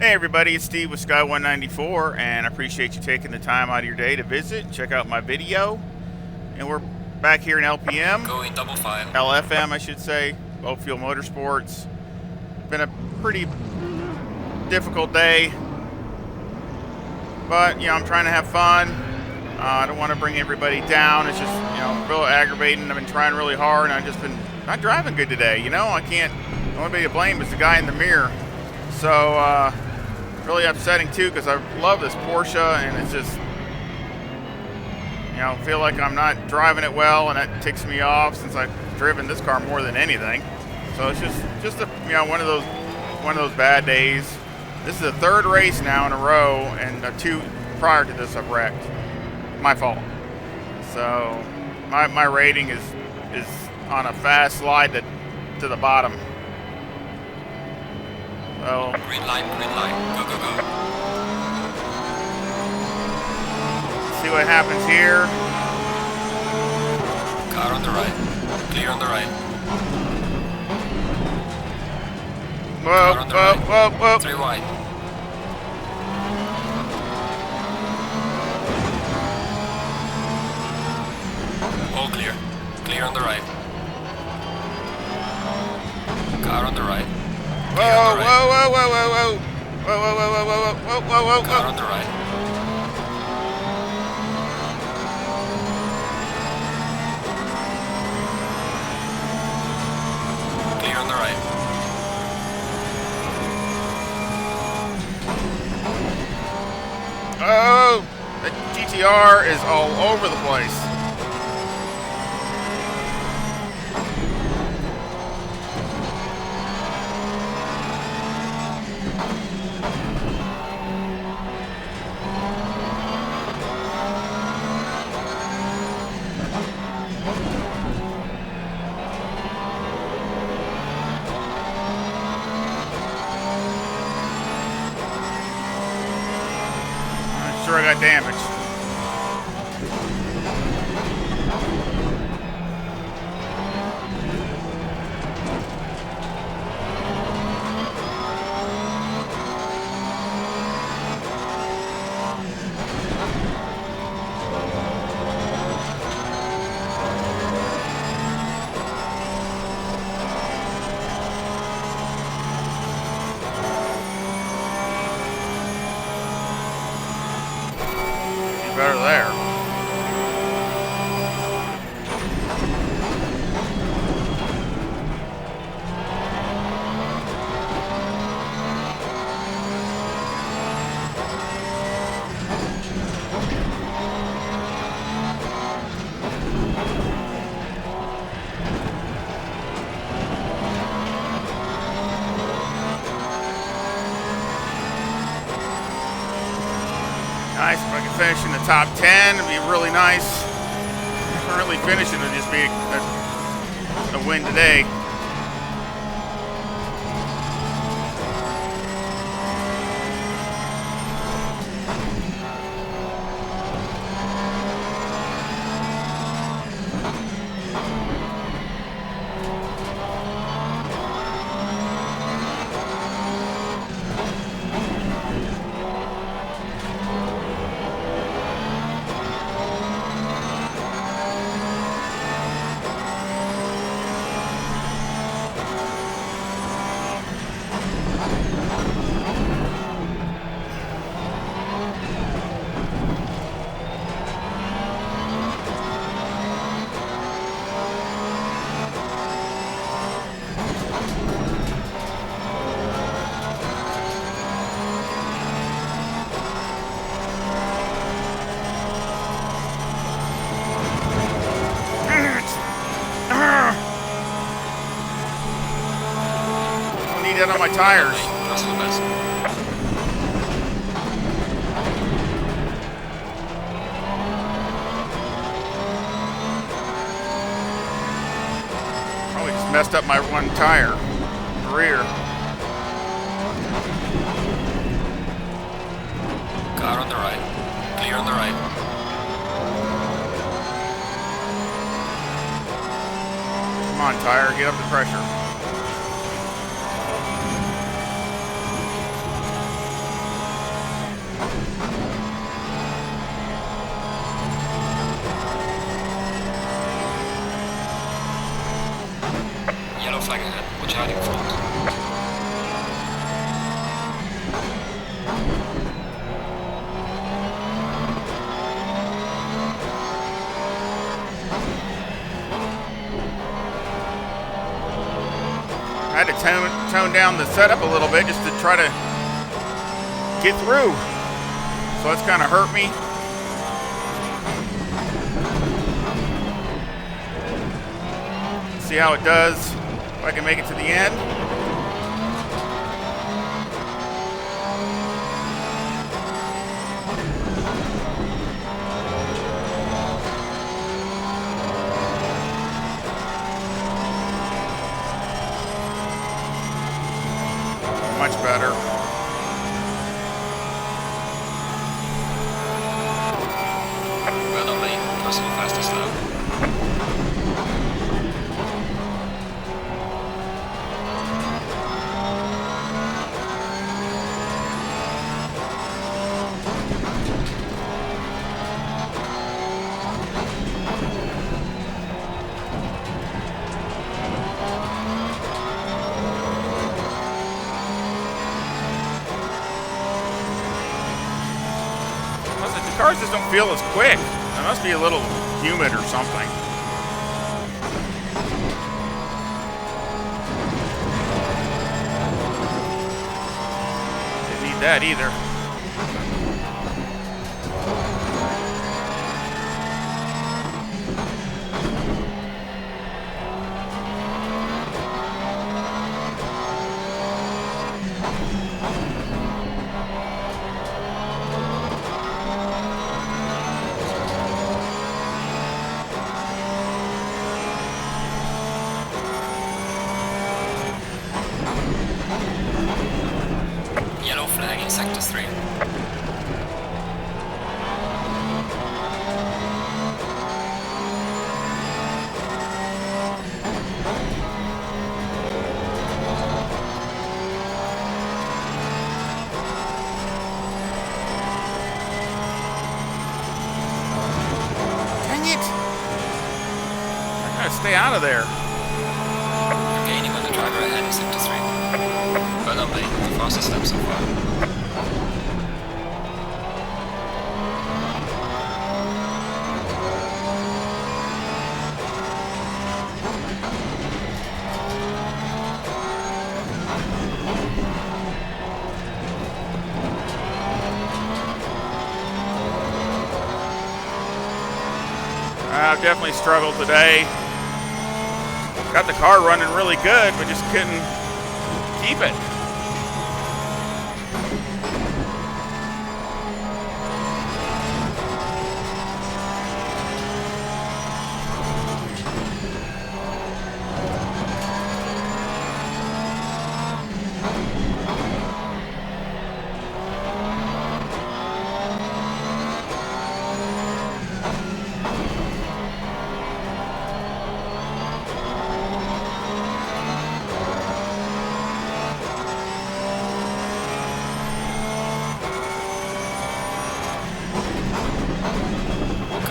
Hey everybody, it's Steve with Sky 194, and I appreciate you taking the time out of your day to visit and check out my video. And we're back here in LPM, Going double file. LFM I should say, Low Fuel Motorsports. Been a pretty difficult day, but I'm trying to have fun. I don't want to bring everybody down. It's just real aggravating. I've been trying really hard, and I've just been not driving good today. I can't. The only body to blame is the guy in the mirror. So really upsetting too, because I love this Porsche, and it's just feel like I'm not driving it well, and that ticks me off since I've driven this car more than anything. So it's just a, one of those bad days. This is the third race now in a row, and two prior to this I've wrecked. My fault. So my rating is on a fast slide to the bottom. So Green light, go, go, go. See what happens here. Car on the right, clear on the right. Whoa, Car on the whoa, right. whoa, whoa. 3 wide. All clear. Clear on the right. Car on the right. Whoa, whoa, whoa, whoa, whoa, whoa. Whoa, whoa, whoa, whoa, whoa, whoa, whoa, whoa, Car whoa. on the right. Clear on the right. Oh, the GT3R is all over the place. Sure, I got damaged. Better there. Nice. If I can finish in the top 10, it'd be really nice. Currently finishing would just be a win today. That on my tires. That's the best. Probably just messed up my one tire, the rear. Car on the right, clear on the right. Come on, tire, get up the pressure. tone down the setup a little bit just to try to get through. So that's kind of hurt me. See how it does, if I can make it to the end. Much better. Well done, mate. Personal fastest lap. The cars just don't feel as quick. It must be a little humid or something. Didn't need that either. Yellow flag in sector 3. Dang it! I gotta stay out of there. You're gaining on the driver ahead in sector 3. Well done, mate. The fastest lap so far. I've definitely struggled today. Got the car running really good, but just couldn't keep it.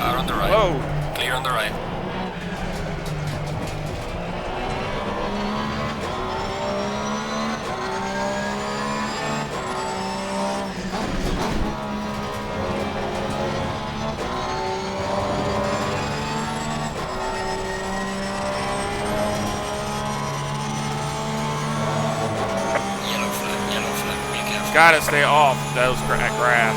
Car on the right. Whoa. Clear on the right. Yellow flag, be careful. Gotta stay off those grass.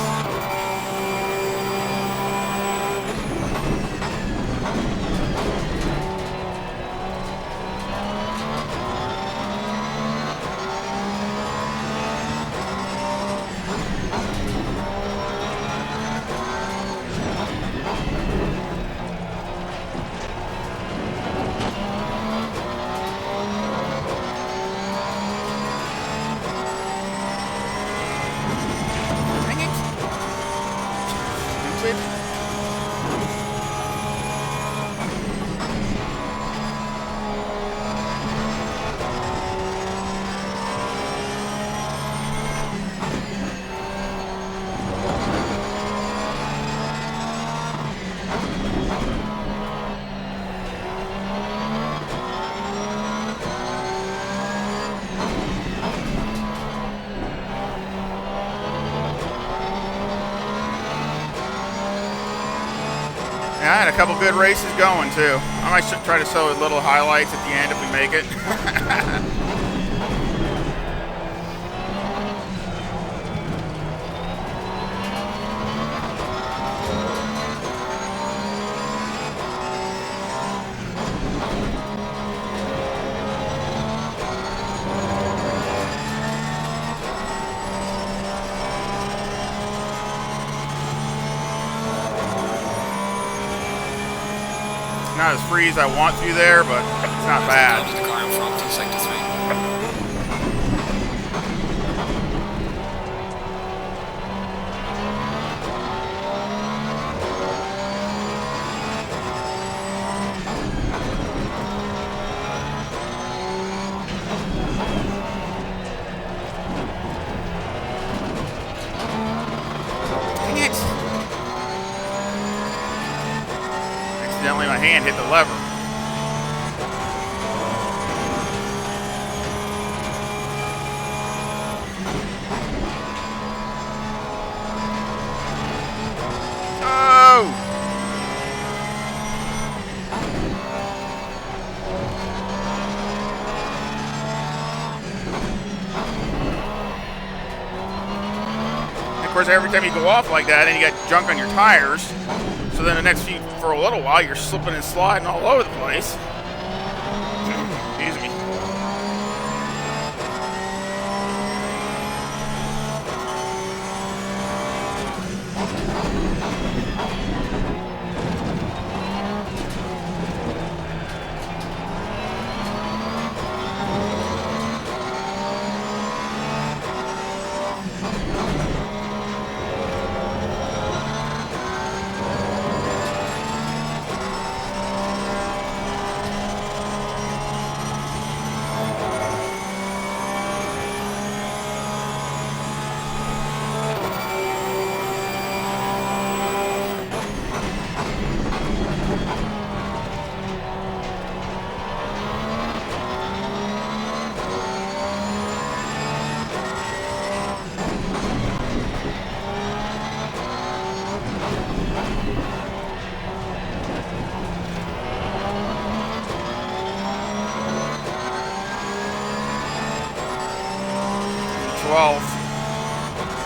Yeah, I had a couple good races going too. I might try to show a little highlights at the end if we make it. not as free as I want to there, but it's not bad. Down to the car in front in sector 3. Accidentally my hand hit the lever. Oh! Of course, every time you go off like that and you got junk on your tires, so then the next few, for a little while, you're slipping and sliding all over the place. Excuse me.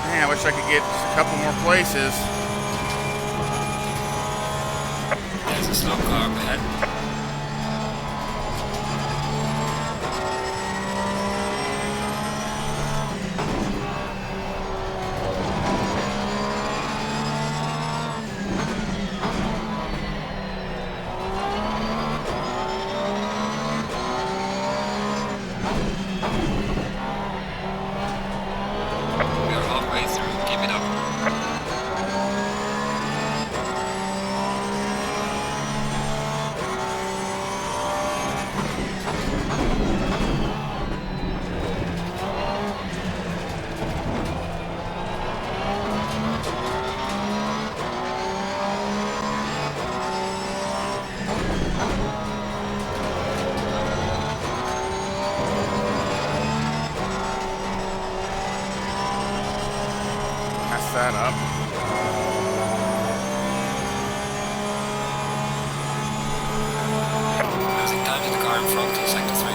Man, I wish I could get just a couple more places. There's a slow car up ahead. That up. Losing time to the car in front in sector 3.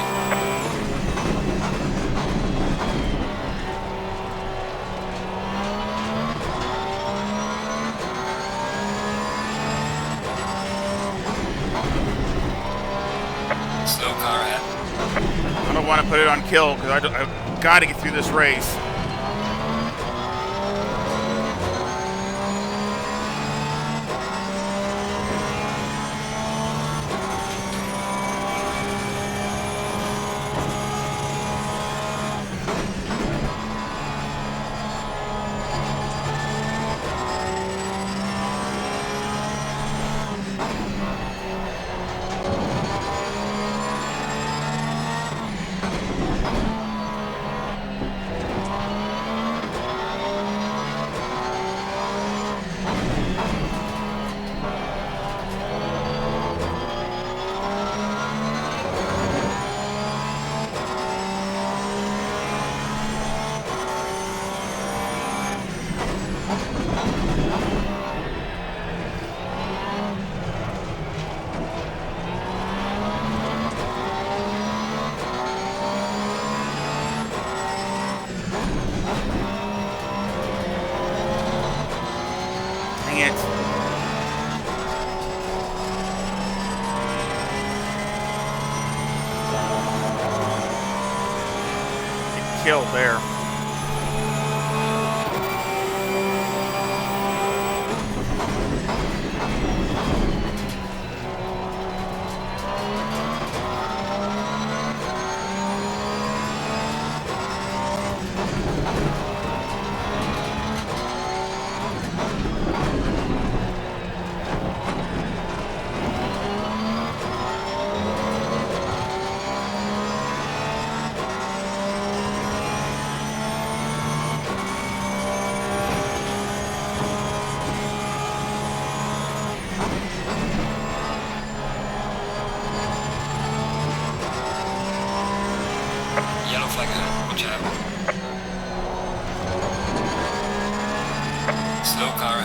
Slow car ahead. I don't want to put it on kill because I've got to get through this race. Killed there.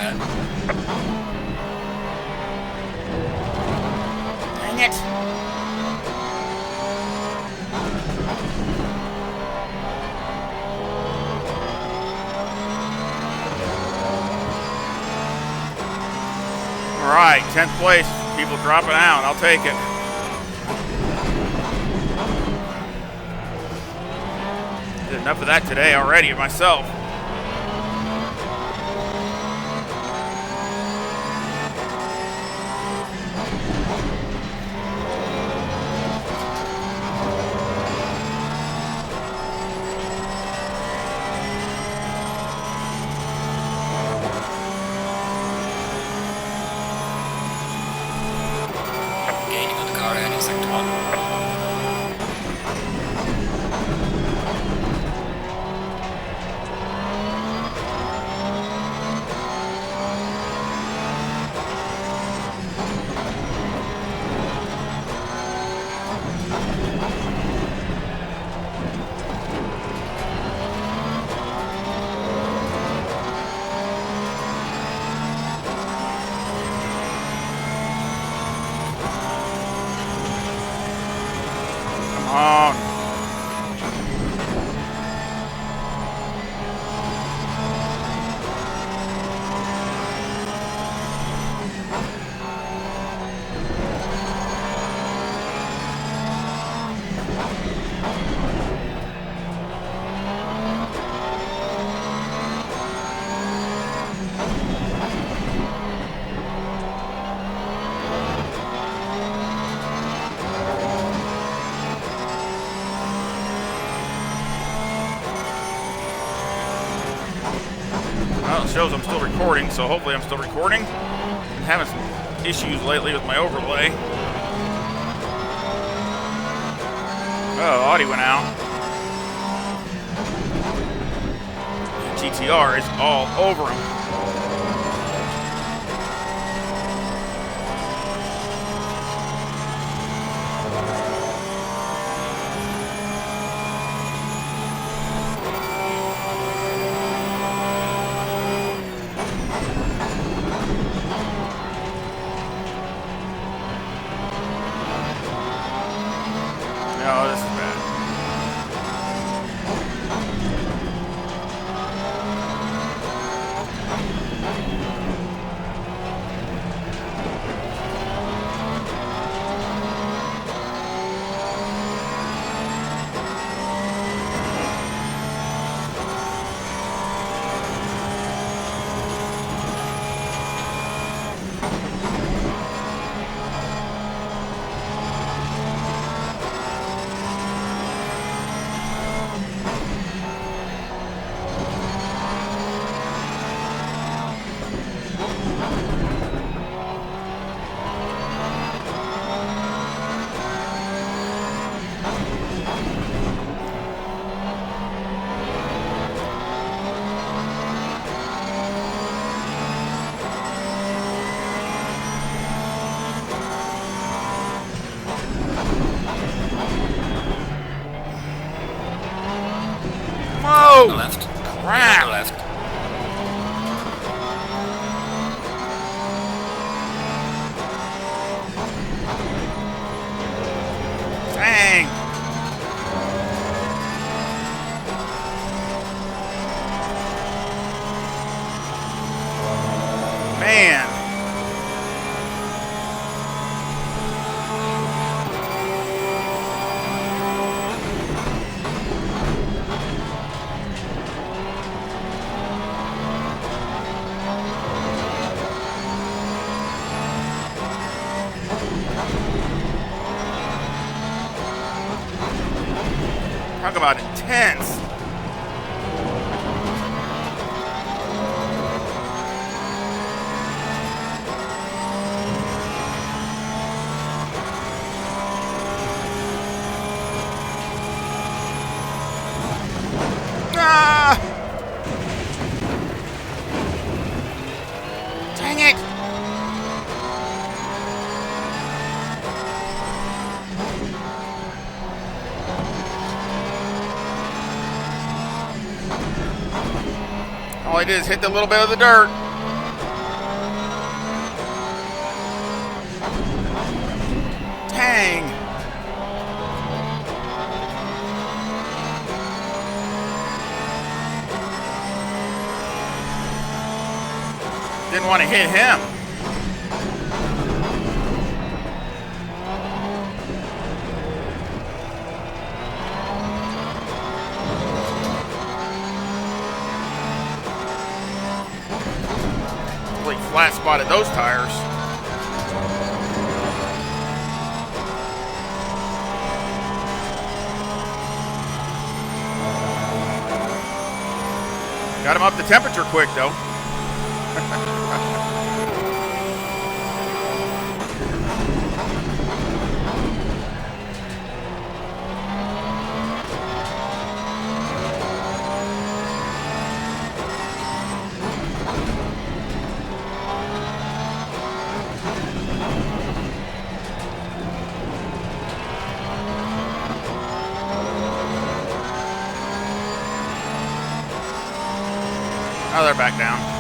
ahead. Dang it. All right, 10th place. People dropping out. I'll take it. Did enough of that today already myself. Gaining on the car ahead in sector 1. Come on. Well, it shows I'm still recording, so hopefully I'm still recording. I'm having some issues lately with my overlay. Oh, audio went out. GT3R is all over him. No, this is bad. On the left. Crap. On the left. Dang. Man. Talk about intense. Ah! Dang it. All I did is hit the little bit of the dirt. Didn't want to hit him. Really flat spotted those tires. Got him up the temperature quick, though. Oh, they're back down.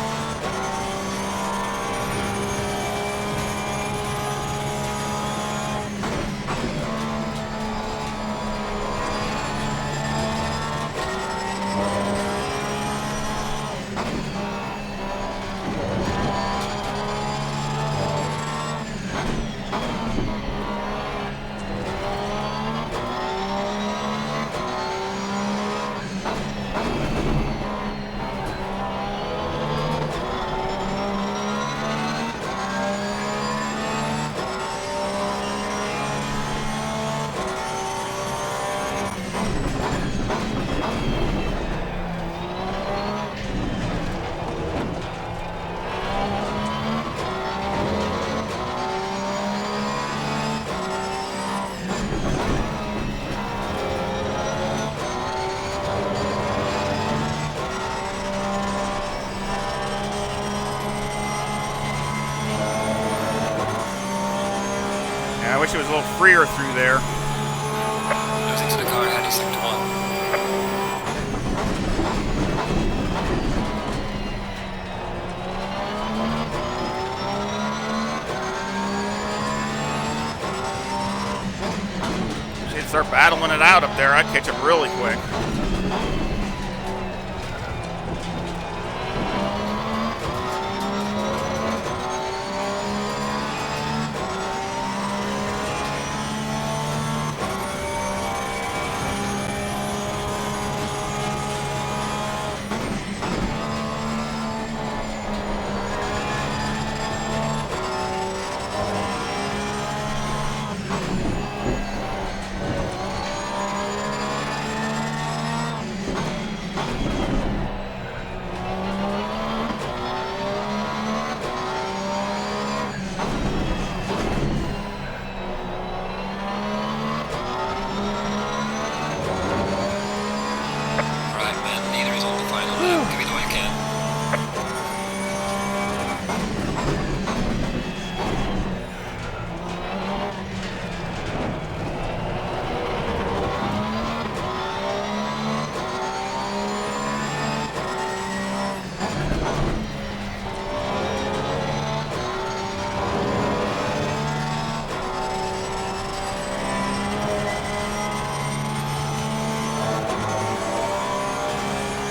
I wish it was a little freer through there. Losing to the car, heading sector 1. She'd start battling it out up there. I'd catch him really quick.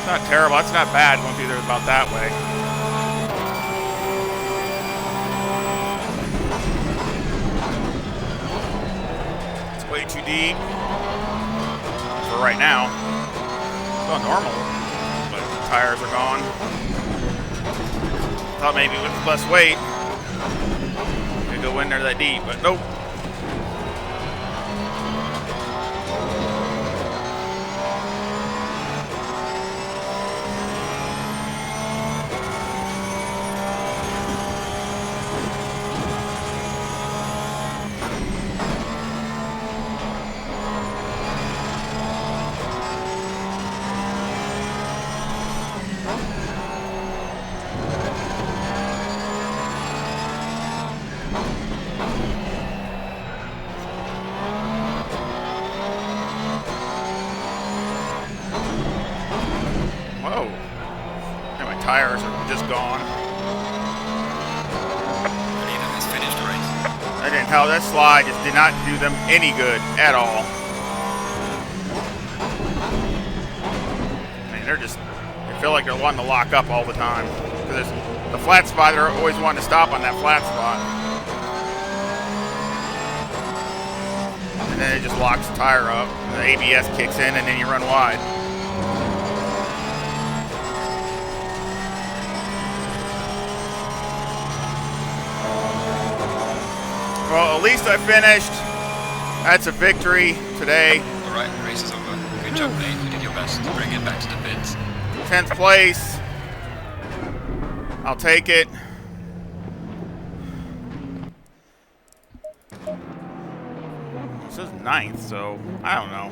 Not terrible. That's not bad going through there about that way. It's way too deep for right now. It's not normal, but the tires are gone. Thought maybe with less weight could go in there that deep, but nope. Tires are just gone. Neither has finished the race. I didn't how that slide just did not do them any good at all. I mean, they're just, I feel like they're wanting to lock up all the time. Because the flat spot, they're always wanting to stop on that flat spot. And then it just locks the tire up. The ABS kicks in, and then you run wide. Well, at least I finished. That's a victory today. All right, the race is over. Good job, Nate. You did your best to bring it back to the pits. 10th place. I'll take it. It says 9th, so I don't know.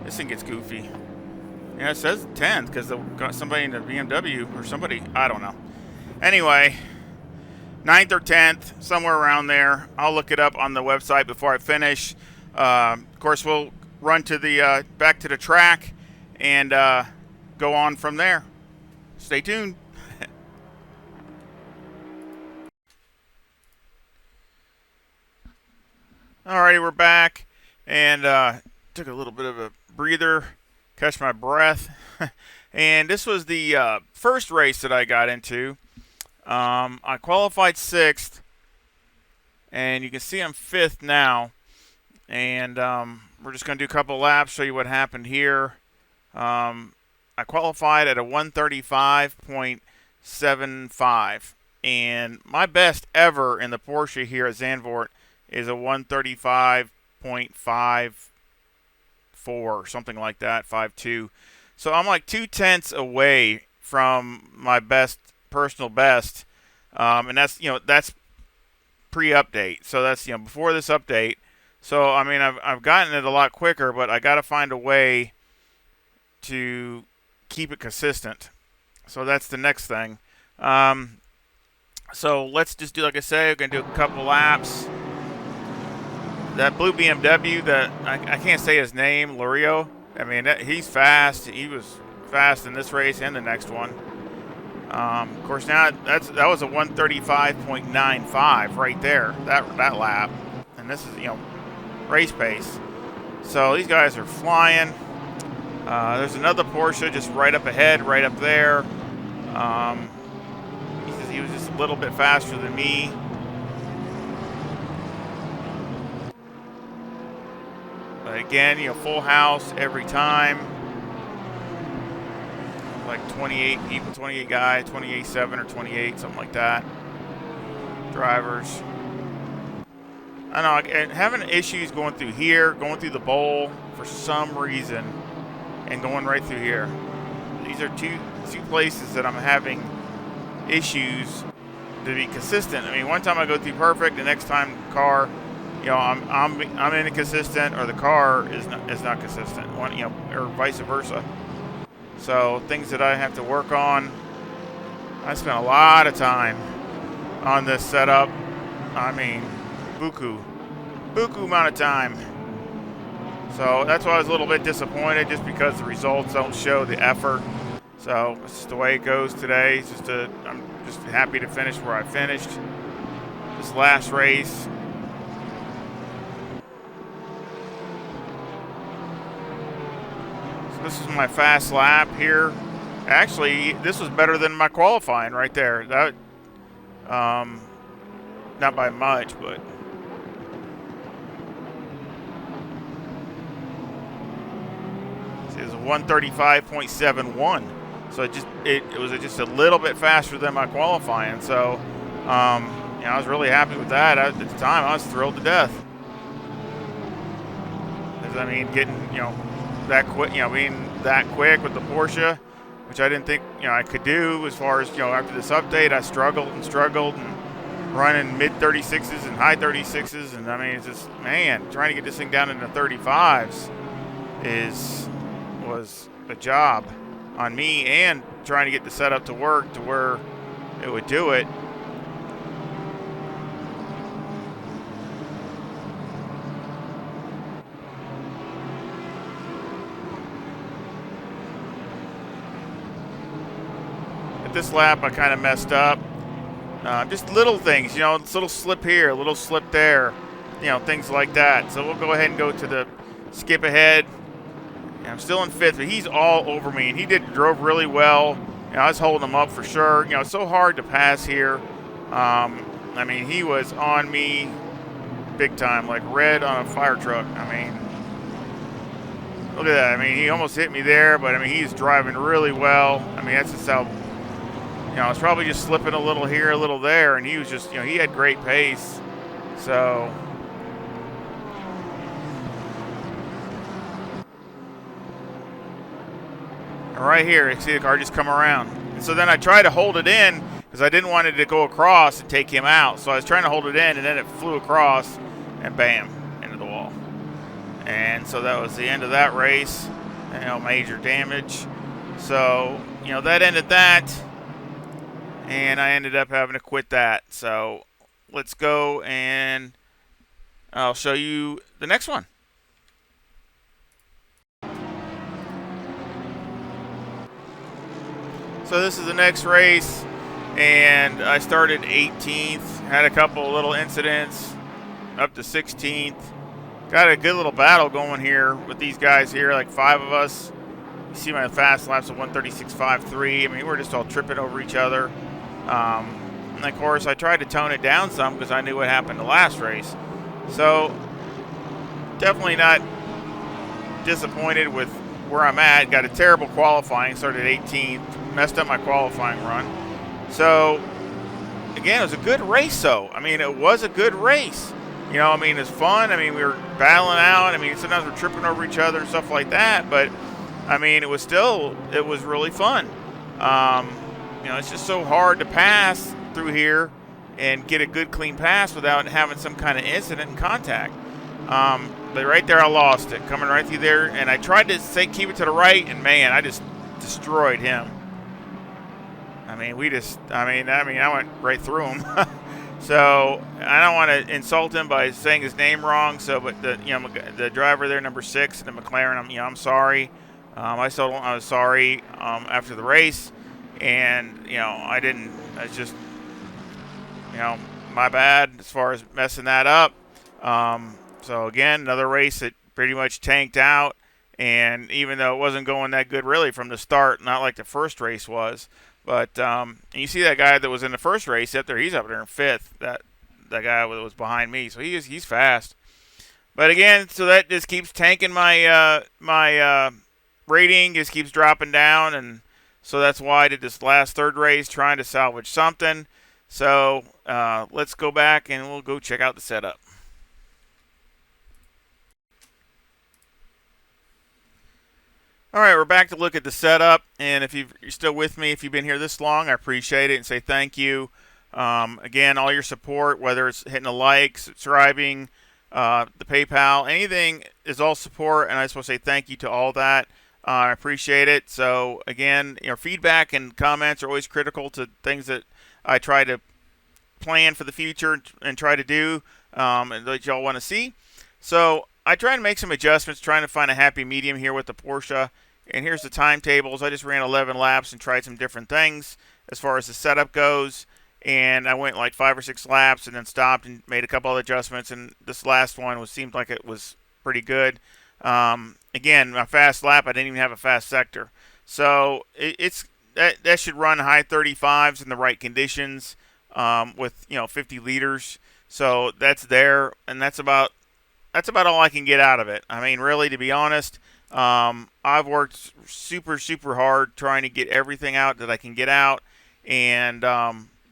This thing gets goofy. Yeah, it says 10th because they got somebody in the BMW or somebody. I don't know. Anyway, 9th or 10th, somewhere around there. I'll look it up on the website before I finish. Of course, we'll run to the back to the track and go on from there. Stay tuned. Alrighty, we're back, and took a little bit of a breather, catch my breath, and this was the first race that I got into. I qualified 6th, and you can see I'm 5th now, and we're just going to do a couple laps, show you what happened here. I qualified at a 135.75, and my best ever in the Porsche here at Zandvoort is a 135.54, something like that, 5.2. So I'm like 2/10 away from my best, personal best, and that's that's pre-update. So that's before this update. So I mean I've gotten it a lot quicker, but I got to find a way to keep it consistent. So that's the next thing. So let's just do, like I say, we're gonna do a couple laps. That blue BMW, that I can't say his name, Lorio. I mean, he's fast. He was fast in this race and the next one. Of course, now that was a 135.95 right there. That lap, and this is race pace. So these guys are flying. There's another Porsche just right up ahead, right up there. He was just a little bit faster than me. But again, full house every time. Like 28 people, 28 guys, 28.7 or 28, something like that. Drivers. I know, and having issues going through here, going through the bowl for some reason, and going right through here. These are two places that I'm having issues to be consistent. I mean, one time I go through perfect, the next time car, I'm inconsistent, or the car is not consistent. Or vice versa. So things that I have to work on. I spent a lot of time on this setup. I mean, buku amount of time. So that's why I was a little bit disappointed, just because the results don't show the effort. So it's just the way it goes today. I'm just happy to finish where I finished this last race. So this is my fast lap here. Actually, this was better than my qualifying right there. That, not by much, but. It was 135.71, so it was just a little bit faster than my qualifying. So, I was really happy with that. At the time, I was thrilled to death. Because I mean, getting that quick, being that quick with the Porsche, which I didn't think I could do. As far as after this update, I struggled and running mid 36s and high 36s, and I mean, it's just, man, trying to get this thing down into 35s was a job on me, and trying to get the setup to work to where it would do it. At this lap, I kind of messed up. Just little things, little slip here, a little slip there, things like that. So we'll go ahead and go to the skip ahead. I'm still in 5th, but he's all over me, and he drove really well. I was holding him up for sure. It's so hard to pass here. I mean, he was on me big time, like red on a fire truck. I mean, look at that. I mean, he almost hit me there, but I mean, he's driving really well. I mean, that's just how, I was probably just slipping a little here, a little there, and he was just, he had great pace. So, right here, you see the car just come around. And so then I tried to hold it in because I didn't want it to go across and take him out. So I was trying to hold it in, and then it flew across, and bam, into the wall. And so that was the end of that race. Major damage. So, that ended that. And I ended up having to quit that. So let's go and I'll show you the next one. So this is the next race, and I started 18th, had a couple little incidents, up to 16th. Got a good little battle going here with these guys here, like 5 of us. You see my fast laps of 136.53. I mean, we're just all tripping over each other. And of course, I tried to tone it down some because I knew what happened the last race. So, definitely not disappointed with where I'm at. Got a terrible qualifying, started 18th, messed up my qualifying run. So, again, it was a good race, though. I mean, it was a good race. I mean, it's fun. I mean, we were battling out. I mean, sometimes we're tripping over each other and stuff like that. But, I mean, it was really fun. It's just so hard to pass through here and get a good, clean pass without having some kind of incident and contact. But right there, I lost it, coming right through there. And I tried to keep it to the right, and, man, I just destroyed him. I mean, I went right through him. So I don't want to insult him by saying his name wrong. So, but the driver there, number 6, the McLaren, I'm sorry. I was sorry after the race, and it's just my bad as far as messing that up. So again, another race that pretty much tanked out, and even though it wasn't going that good really from the start, not like the first race was. But and you see that guy that was in the first race up there, he's up there in 5th. That guy that was behind me, so he's fast. But again, so that just keeps tanking my my rating, just keeps dropping down, and so that's why I did this last third race trying to salvage something. So let's go back and we'll go check out the setup. All right, we're back to look at the setup, and if you're still with me, if you've been here this long, I appreciate it and say thank you. Again, all your support, whether it's hitting a like, subscribing, the PayPal, anything is all support, and I just want to say thank you to all that. I appreciate it. So again, feedback and comments are always critical to things that I try to plan for the future and try to do, and that y'all want to see. So I tried to make some adjustments, trying to find a happy medium here with the Porsche. And here's the timetables. I just ran 11 laps and tried some different things as far as the setup goes. And I went like 5 or 6 laps and then stopped and made a couple of adjustments. And this last one seemed like it was pretty good. Again, my fast lap, I didn't even have a fast sector. So that should run high 35s in the right conditions with 50 liters. So that's there, and that's about all I can get out of it. I mean, really, to be honest, I've worked super, super hard trying to get everything out that I can get out, and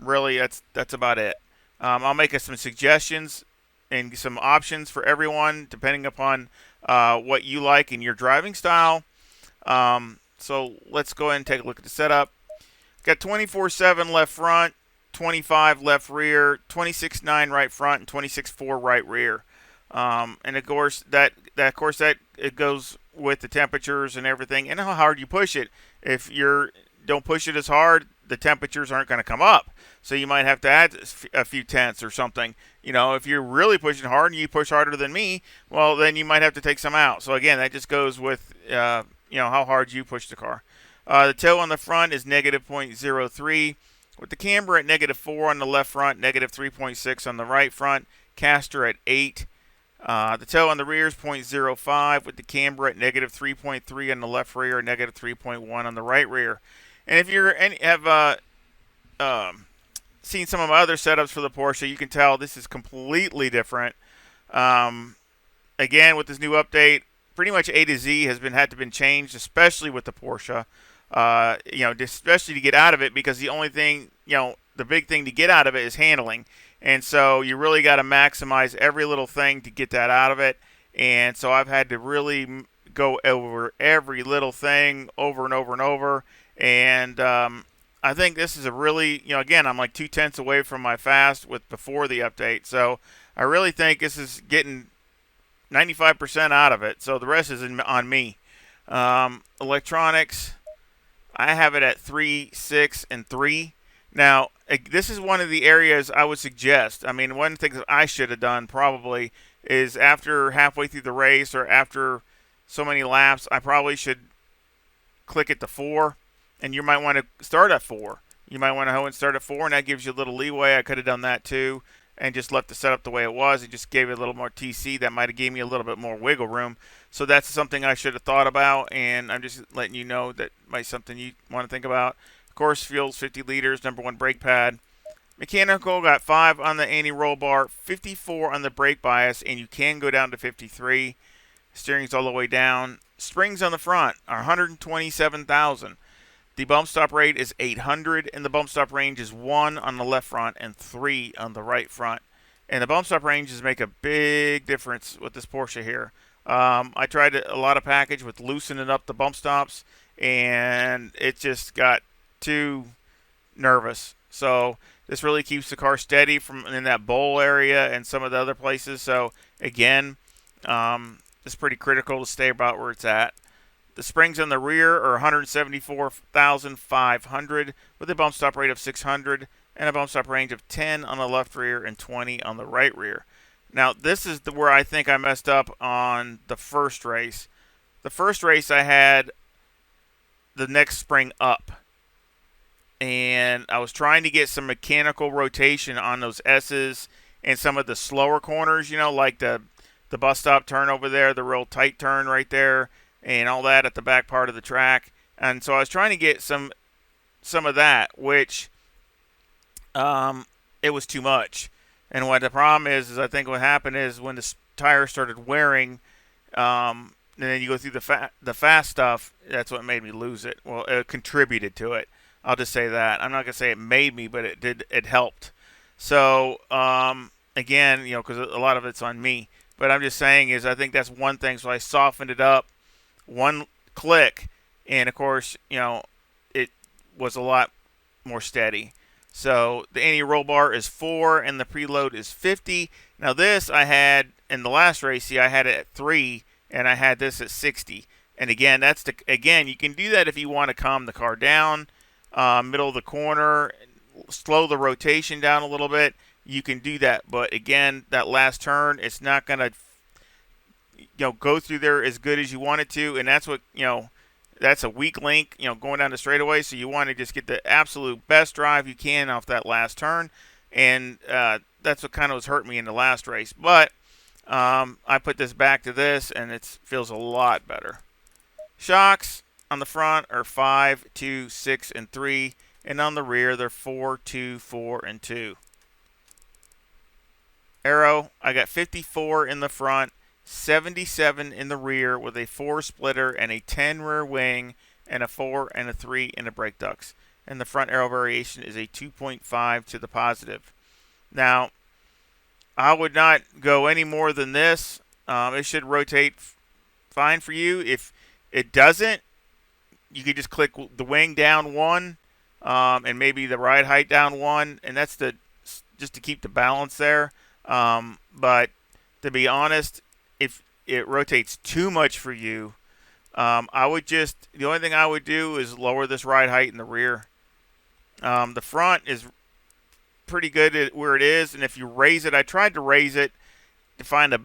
really, that's about it. I'll make some suggestions and some options for everyone, depending upon what you like in your driving style. So let's go ahead and take a look at the setup. Got 24/7 left front, 25 left rear, 26.9 right front, and 26.4 right rear. And of course that it goes with the temperatures and everything, and how hard you push it. If you don't push it as hard, the temperatures aren't going to come up. So you might have to add a few tenths or something. If you're really pushing hard and you push harder than me, well, then you might have to take some out. So again, that just goes with how hard you push the car. The toe on the front is -0.03, with the camber at -4 on the left front, -3.6 on the right front, caster at 8. The toe on the rear is 0.05, with the camber at -3.3 on the left rear, -3.1 on the right rear. And if you're any have seen some of my other setups for the Porsche, you can tell this is completely different. Um, Again, with this new update, pretty much A to Z has been changed, especially with the Porsche. Especially to get out of it, because the only thing, the big thing to get out of it is handling, and so you really got to maximize every little thing to get that out of it. And so I've had to really go over every little thing over and over and over, and I think this is a really, again, I'm like 2/10 away from my fast with before the update, so I really think this is getting 95% out of it. So the rest is on me. Electronics, I have it at 3, 6, and 3. Now, this is one of the areas I would suggest. I mean, one of the things that I should have done probably is after halfway through the race or after so many laps, I probably should click it to 4. And you might want to start at 4. You might want to go and start at 4, and that gives you a little leeway. I could have done that too, and just left the setup the way it was. It just gave it a little more TC. That might have gave me a little bit more wiggle room. So that's something I should have thought about, and I'm just letting you know that might be something you want to think about. Of course, fuel's 50 liters, number 1 brake pad. Mechanical got 5 on the anti-roll bar, 54 on the brake bias, and you can go down to 53. Steering's all the way down. Springs on the front are 127,000. The bump stop rate is 800, and the bump stop range is 1 on the left front and 3 on the right front. And the bump stop ranges make a big difference with this Porsche here. I tried a lot of package with loosening up the bump stops, and it just got too nervous. So this really keeps the car steady from in that bowl area and some of the other places. So again, it's pretty critical to stay about where it's at. The springs on the rear are 174,500 with a bump stop rate of 600 and a bump stop range of 10 on the left rear and 20 on the right rear. Now, this is where I think I messed up on the first race. The first race I had the next spring up, and I was trying to get some mechanical rotation on those S's and some of the slower corners, like the bus stop turn over there, the real tight turn right there, and all that at the back part of the track. And so I was trying to get some of that, which it was too much. And what the problem is I think what happened is when the tires started wearing, and then you go through the fast stuff, that's what made me lose it. Well, it contributed to it. I'll just say that. I'm not going to say it made me, but it helped. So, again, because a lot of it's on me. But I'm just saying is I think that's one thing. So I softened it up one click, and of course, it was a lot more steady. So the anti-roll bar is 4 and the preload is 50. Now this I had in the last race, I had it at 3 and I had this at 60. And again, you can do that if you want to calm the car down, middle of the corner, slow the rotation down a little bit. You can do that, but again, that last turn, it's not going to go through there as good as you want it to, and that's what that's a weak link, going down the straightaway. So you want to just get the absolute best drive you can off that last turn, and that's what kind of was hurting me in the last race. But I put this back to this, and it feels a lot better. Shocks on the front are 5, 2, 6, and 3, and on the rear they're 4, 2, 4, and 2. Aero, I got 54 in the front, 77 in the rear with a 4 splitter and a 10 rear wing and a 4 and a 3 in the brake ducts. And the front aero variation is a 2.5 to the positive. Now, I would not go any more than this. It should rotate fine for you. If it doesn't, you could just click the wing down 1 and maybe the ride height down 1, and that's just to keep the balance there. But to be honest, if it rotates too much for you, the only thing I would do is lower this ride height in the rear. The front is pretty good at where it is, and if you raise it, I tried to raise it to find a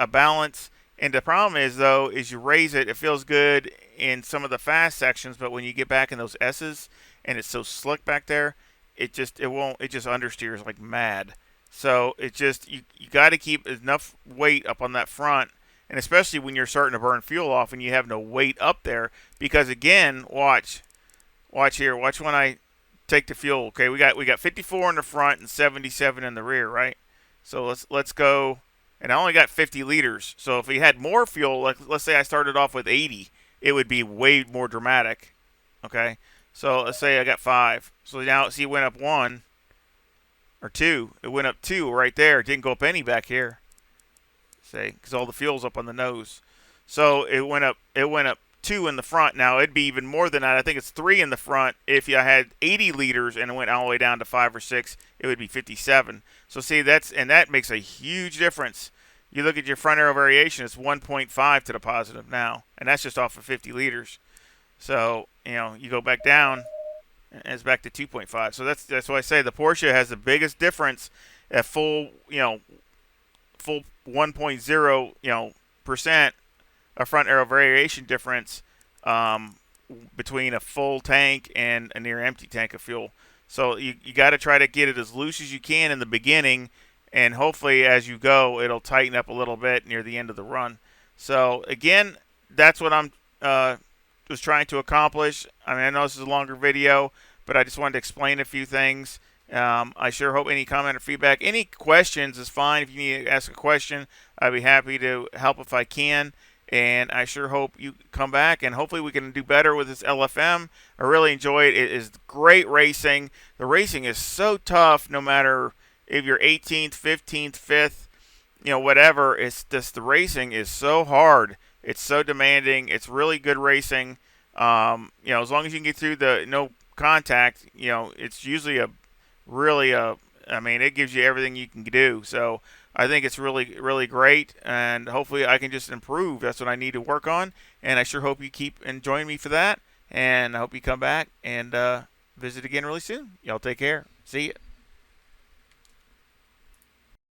balance. And the problem is you raise it, it feels good in some of the fast sections, but when you get back in those S's and it's so slick back there, it just understeers like mad. So you got to keep enough weight up on that front, and especially when you're starting to burn fuel off and you have no weight up there, because again, watch, Watch here. Watch when I take the fuel. Okay, we got 54 in the front and 77 in the rear, right? So let's go. And I only got 50 liters. So if we had more fuel, like let's say I started off with 80, it would be way more dramatic. Okay, so let's say I got 5. So now see, it went up 1 or 2. It went up 2 right there. It didn't go up any back here. See, because all the fuel's up on the nose. So it went up 2 in the front. Now it'd be even more than that. I think it's 3 in the front. If you had 80 liters and it went all the way down to 5 or 6, it would be 57. So see, that makes a huge difference. You look at your front aero variation, it's 1.5 to the positive now, and that's just off of 50 liters. So you go back down, and it's back to 2.5. So that's why I say the Porsche has the biggest difference at full 1.0 percent a front aero variation difference between a full tank and a near empty tank of fuel. So you got to try to get it as loose as you can in the beginning, and hopefully as you go it'll tighten up a little bit near the end of the run. So again, that's what I'm was trying to accomplish. I mean, I know this is a longer video, but I just wanted to explain a few things. I sure hope any comment or feedback, any questions is fine. If you need to ask a question, I'd be happy to help if I can. And I sure hope you come back, and hopefully we can do better with this LFM. I really enjoy it. It is great racing. The racing is so tough, no matter if you're 18th, 15th, 5th, whatever. It's just the racing is so hard. It's so demanding. It's really good racing. As long as you can get through the no contact, it's usually it gives you everything you can do. So I think it's really, really great, and hopefully I can just improve. That's what I need to work on, and I sure hope you keep enjoying me for that, and I hope you come back and visit again really soon. Y'all take care. See ya.